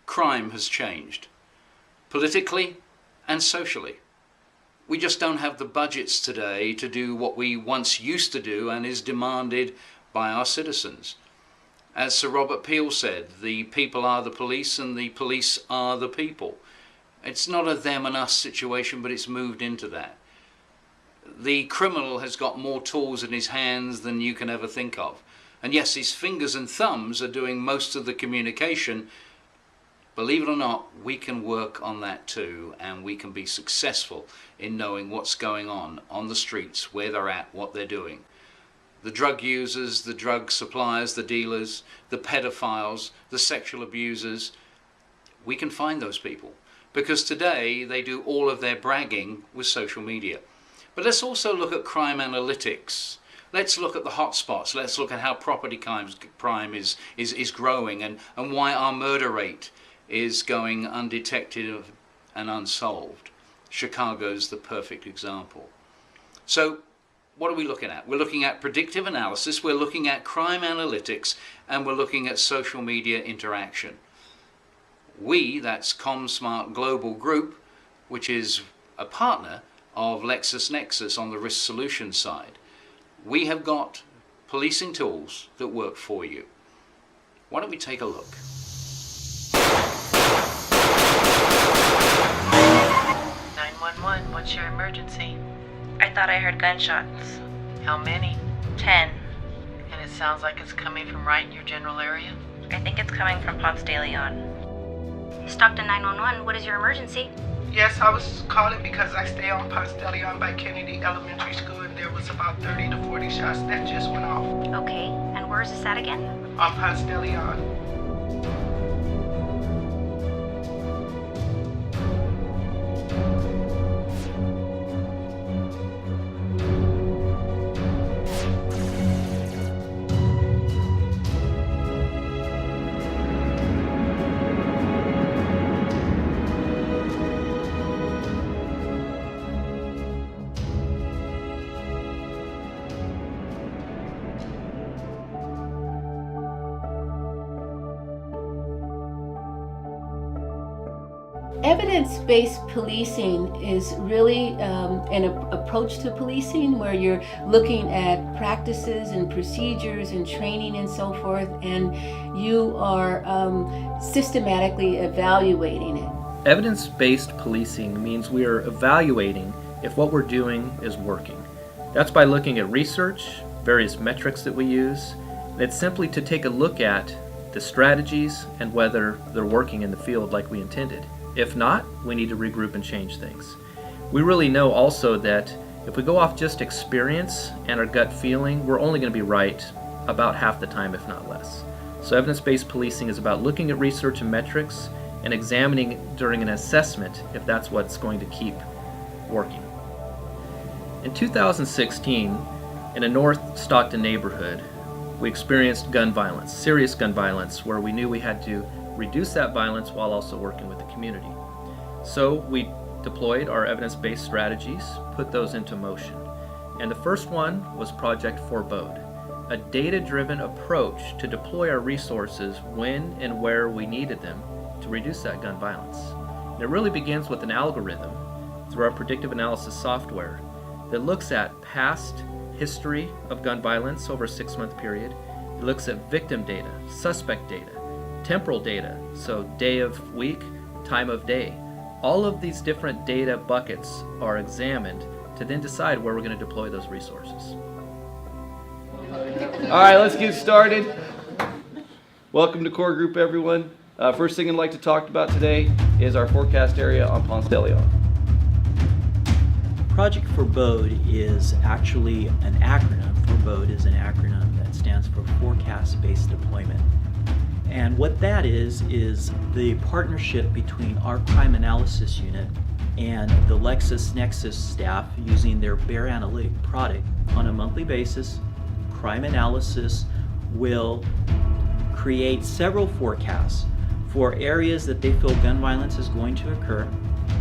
Crime has changed, politically and socially. We just don't have the budgets today to do what we once used to do and is demanded by our citizens. As Sir Robert Peel said, the people are the police and the police are the people. It's not a them and us situation, but it's moved into that. The criminal has got more tools in his hands than you can ever think of. And yes, his fingers and thumbs are doing most of the communication. Believe it or not, we can work on that too, and we can be successful in knowing what's going on the streets, where they're at, what they're doing. The drug users, the drug suppliers, the dealers, the pedophiles, the sexual abusers, we can find those people. Because today they do all of their bragging with social media. But let's also look at crime analytics. Let's look at the hotspots. Let's look at how property crime is growing and why our murder rate is going undetected and unsolved. Chicago's the perfect example. So what are we looking at? We're looking at predictive analysis, we're looking at crime analytics, and we're looking at social media interaction. We, that's ComSmart Global Group, which is a partner of LexisNexis on the risk solution side, we have got policing tools that work for you. Why don't we take a look? 911, what's your emergency? I thought I heard gunshots. How many? 10. And it sounds like it's coming from right in your general area? I think it's coming from Ponce de Leon. Stockton 911, what is your emergency? Yes, I was calling because I stay on Ponce de Leon by Kennedy Elementary School, and there was about 30 to 40 shots that just went off. Okay, and where is this at again? On Ponce de Leon. Evidence-based policing is really an approach to policing where you're looking at practices and procedures and training and so forth, and you are systematically evaluating it. Evidence-based policing means we are evaluating if what we're doing is working. That's by looking at research, various metrics that we use. It's simply to take a look at the strategies and whether they're working in the field like we intended. If not, we need to regroup and change things. We really know also that if we go off just experience and our gut feeling, we're only going to be right about half the time, if not less. So evidence-based policing is about looking at research and metrics and examining during an assessment if that's what's going to keep working. In 2016, in a North Stockton neighborhood, we experienced gun violence, serious gun violence, where we knew we had to reduce that violence while also working with the community. So we deployed our evidence-based strategies, put those into motion. And the first one was Project Forebode, a data-driven approach to deploy our resources when and where we needed them to reduce that gun violence. And it really begins with an algorithm through our predictive analysis software that looks at past history of gun violence over a 6-month period. It looks at victim data, suspect data, temporal data, so day of week, time of day. All of these different data buckets are examined to then decide where we're going to deploy those resources. All right, let's get started. Welcome to Core Group, everyone. First thing I'd like to talk about today is our forecast area on Ponce de Leon. Project Forebode is actually an acronym. Forebode is an acronym that stands for Forecast-Based Deployment. And what that is the partnership between our crime analysis unit and the LexisNexis staff using their Bear Analytic product. On a monthly basis, crime analysis will create several forecasts for areas that they feel gun violence is going to occur,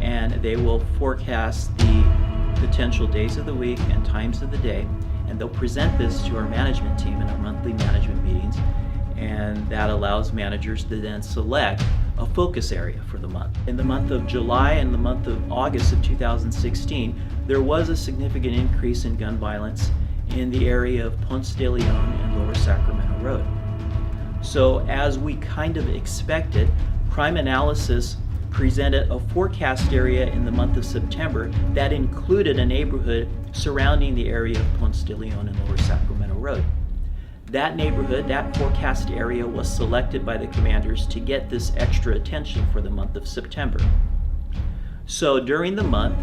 and they will forecast the potential days of the week and times of the day, and they'll present this to our management team in our monthly management meetings, and that allows managers to then select a focus area for the month. In the month of July and the month of August of 2016, there was a significant increase in gun violence in the area of Ponce de Leon and Lower Sacramento Road. So as we kind of expected, Crime Analysis presented a forecast area in the month of September that included a neighborhood surrounding the area of Ponce de Leon and Lower Sacramento Road. That neighborhood, that forecast area, was selected by the commanders to get this extra attention for the month of September. So during the month,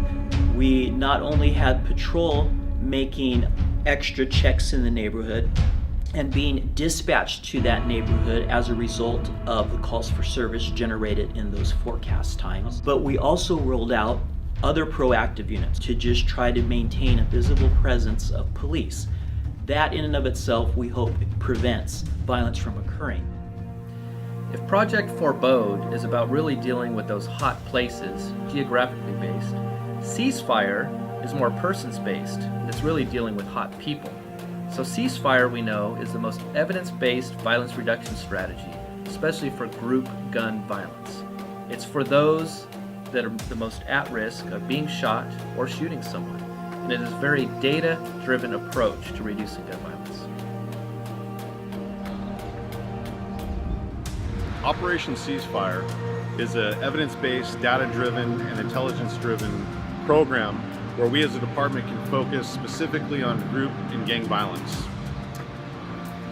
we not only had patrol making extra checks in the neighborhood and being dispatched to that neighborhood as a result of the calls for service generated in those forecast times, but we also rolled out other proactive units to just try to maintain a visible presence of police. That in and of itself, we hope, prevents violence from occurring. If Project Forebode is about really dealing with those hot places, geographically based, Ceasefire is more persons-based, and it's really dealing with hot people. So Ceasefire, we know, is the most evidence-based violence reduction strategy, especially for group gun violence. It's for those that are the most at risk of being shot or shooting someone. And it is a very data-driven approach to reducing gun violence. Operation Ceasefire is an evidence-based, data-driven, and intelligence-driven program where we as a department can focus specifically on group and gang violence.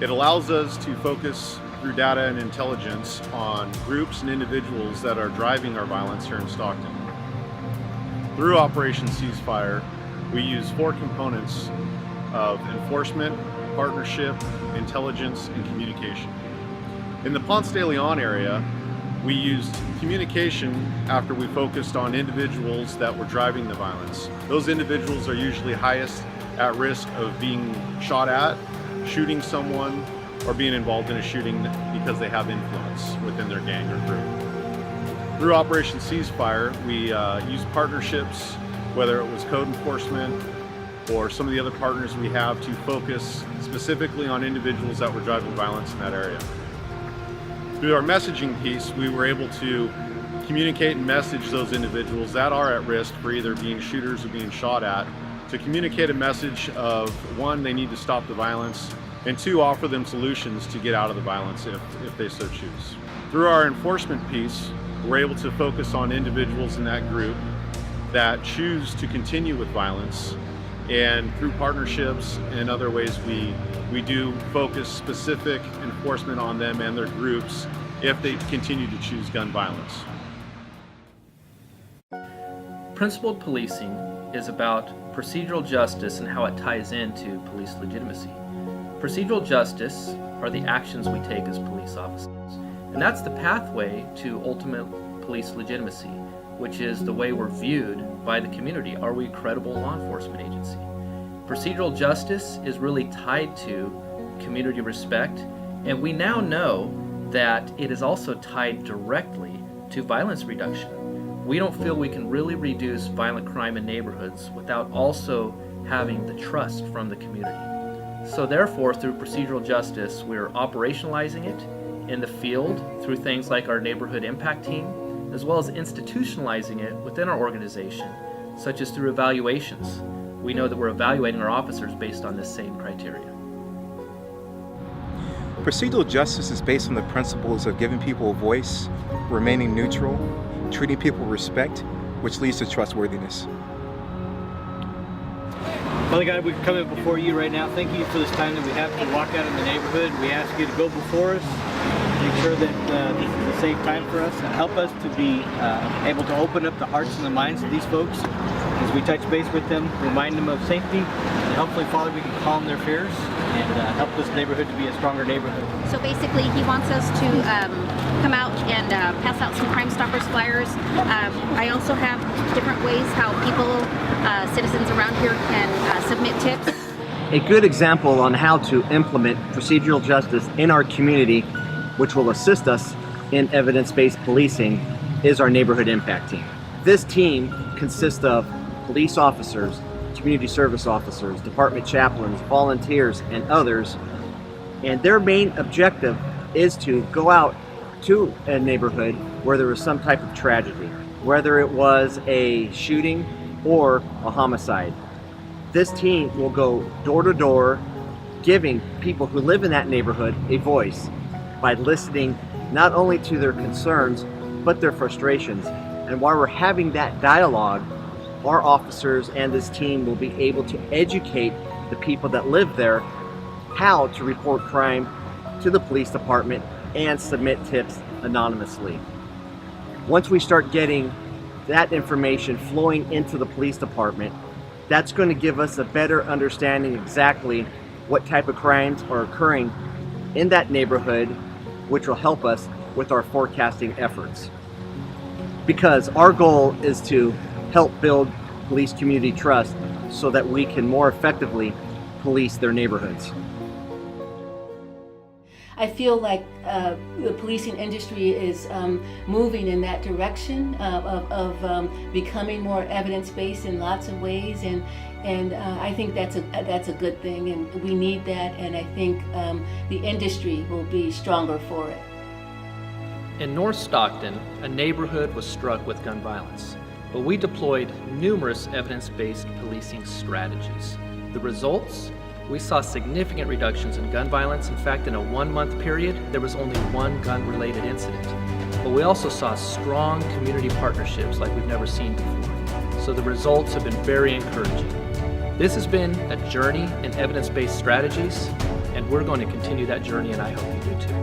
It allows us to focus through data and intelligence on groups and individuals that are driving our violence here in Stockton. Through Operation Ceasefire, we use 4 components of enforcement, partnership, intelligence, and communication. In the Ponce de Leon area, we used communication after we focused on individuals that were driving the violence. Those individuals are usually highest at risk of being shot at, shooting someone, or being involved in a shooting because they have influence within their gang or group. Through Operation Ceasefire, we used partnerships, whether it was code enforcement or some of the other partners we have, to focus specifically on individuals that were driving violence in that area. Through our messaging piece, we were able to communicate and message those individuals that are at risk for either being shooters or being shot at, to communicate a message of, 1, they need to stop the violence, and 2, offer them solutions to get out of the violence if they so choose. Through our enforcement piece, we're able to focus on individuals in that group that choose to continue with violence, and through partnerships and other ways we do focus specific enforcement on them and their groups if they continue to choose gun violence. Principled policing is about procedural justice and how it ties into police legitimacy. Procedural justice are the actions we take as police officers, and that's the pathway to ultimate police legitimacy, which is the way we're viewed by the community. Are we a credible law enforcement agency? Procedural justice is really tied to community respect, and we now know that it is also tied directly to violence reduction. We don't feel we can really reduce violent crime in neighborhoods without also having the trust from the community. So therefore, through procedural justice, we're operationalizing it in the field through things like our neighborhood impact team, as well as institutionalizing it within our organization, such as through evaluations. We know that we're evaluating our officers based on this same criteria. Procedural justice is based on the principles of giving people a voice, remaining neutral, treating people with respect, which leads to trustworthiness. Father God, we come in before you right now. Thank you for this time that we have to walk out in the neighborhood. We ask you to go before us, make sure that this is a safe time for us, and help us to be able to open up the hearts and the minds of these folks as we touch base with them, remind them of safety, and hopefully, Father, we can calm their fears and help this neighborhood to be a stronger neighborhood. So basically, he wants us to come out and pass out some Crime Stoppers flyers. I also have different ways how people, citizens around here can submit tips. A good example on how to implement procedural justice in our community, which will assist us in evidence-based policing, is our neighborhood impact team. This team consists of police officers community service officers, department chaplains, volunteers, and others. And their main objective is to go out to a neighborhood where there was some type of tragedy, whether it was a shooting or a homicide. This team will go door to door, giving people who live in that neighborhood a voice by listening not only to their concerns, but their frustrations. And while we're having that dialogue, our officers and this team will be able to educate the people that live there how to report crime to the police department and submit tips anonymously. Once we start getting that information flowing into the police department, that's going to give us a better understanding exactly what type of crimes are occurring in that neighborhood, which will help us with our forecasting efforts. Because our goal is to help build police community trust so that we can more effectively police their neighborhoods. I feel like the policing industry is moving in that direction of becoming more evidence-based in lots of ways, and I think that's a good thing, and we need that, and I think the industry will be stronger for it. In North Stockton, a neighborhood was struck with gun violence, but we deployed numerous evidence-based policing strategies. The results? We saw significant reductions in gun violence. In fact, in a 1-month period, there was only one gun-related incident. But we also saw strong community partnerships like we've never seen before. So the results have been very encouraging. This has been a journey in evidence-based strategies, and we're going to continue that journey, and I hope you do too.